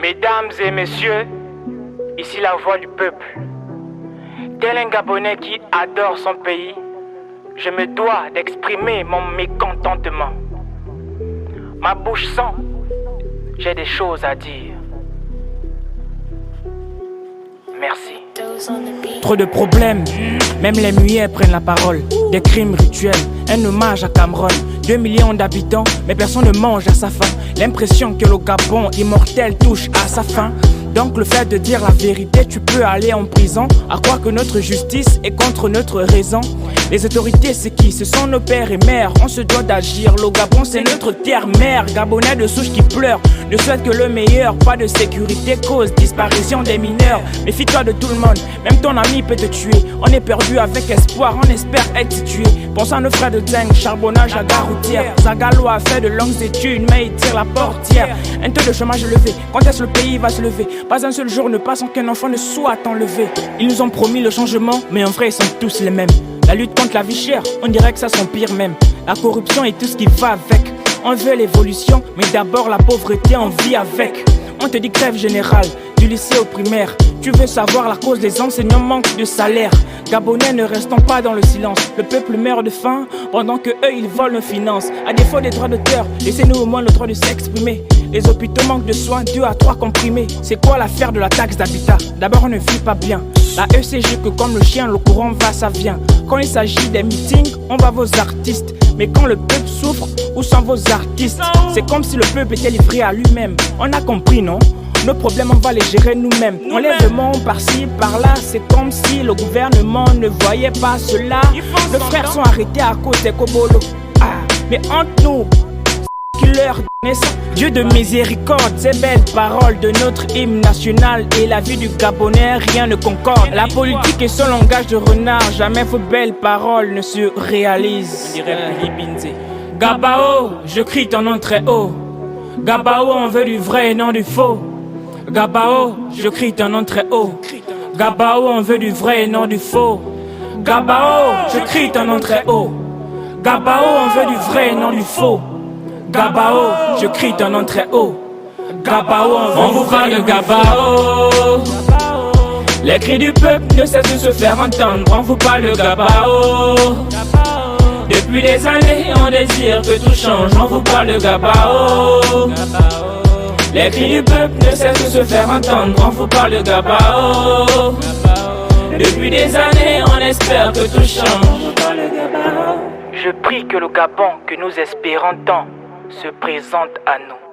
Mesdames et messieurs, ici la voix du peuple. Tel un Gabonais qui adore son pays, je me dois d'exprimer mon mécontentement. Ma bouche sent, j'ai des choses à dire. Merci. Trop de problèmes, même les muets prennent la parole. Des crimes rituels, un hommage à Cameroun. 2 millions d'habitants, mais personne ne mange à sa faim. L'impression que le Gabon immortel touche à sa fin. Donc le fait de dire la vérité, tu peux aller en prison. À croire que notre justice est contre notre raison. Les autorités, c'est qui? Ce sont nos pères et mères. On se doit d'agir, le Gabon c'est notre terre-mère. Gabonais de souche qui pleurent, ne souhaite que le meilleur. Pas de sécurité, cause disparition des mineurs. Méfie-toi de tout le monde, même ton ami peut te tuer. On est perdu avec espoir, on espère être situé. Pense à nos frères de Zeng, charbonnage à gare routière. Zagalo a fait de longues études, mais il tire la portière. Un taux de chômage élevé, quand est-ce le pays va se lever? Pas un seul jour ne passe sans qu'un enfant ne soit enlevé. Ils nous ont promis le changement, mais en vrai ils sont tous les mêmes. La lutte contre la vie chère, on dirait que ça s'empire même. La corruption et tout ce qui va avec. On veut l'évolution, mais d'abord la pauvreté on vit avec. On te dit grève générale, du lycée au primaire. Tu veux savoir la cause des enseignants manquent de salaire. Gabonais ne restons pas dans le silence. Le peuple meurt de faim pendant que eux ils volent nos finances. À défaut des droits d'auteur, laissez-nous au moins le droit de s'exprimer. Les hôpitaux manquent de soins, 2 à 3 comprimés. C'est quoi l'affaire de la taxe d'habitat? D'abord on ne vit pas bien. La ECG que comme le chien le courant va ça vient. Quand il s'agit des meetings, on va vos artistes. Mais quand le peuple souffre, où sont vos artistes? C'est comme si le peuple était livré à lui-même. On a compris, non? Nos problèmes, on va les gérer nous-mêmes. On lève le monde par-ci, par-là. C'est comme si le gouvernement ne voyait pas cela. Nos frères sont arrêtés à cause des Kobolo. Ah, mais entre nous, qui leur naissance. Dieu de miséricorde, ces belles paroles de notre hymne national et la vie du Gabonais, rien ne concorde. La politique est son langage de renard, jamais vos belles paroles ne se réalisent. Gabao, je crie ton nom très haut. Gabao, on veut du vrai et non du faux. Gabao, je crie ton nom très haut. Gabao, on veut du vrai et non du faux. Gabao, je crie ton nom très haut. Gabao, on veut du vrai et non du faux. Gabao, je crie ton nom très haut. Gabao, on vous parle de Gabao. Les cris du peuple ne cessent de se faire entendre. On vous parle de Gabao. Depuis des années, on désire que tout change. On vous parle de Gabao. Les cris du peuple ne cessent de se faire entendre. On vous parle de Gabao. Depuis des années, on espère que tout change. Je prie que le Gabon que nous espérons tant se présente à nous.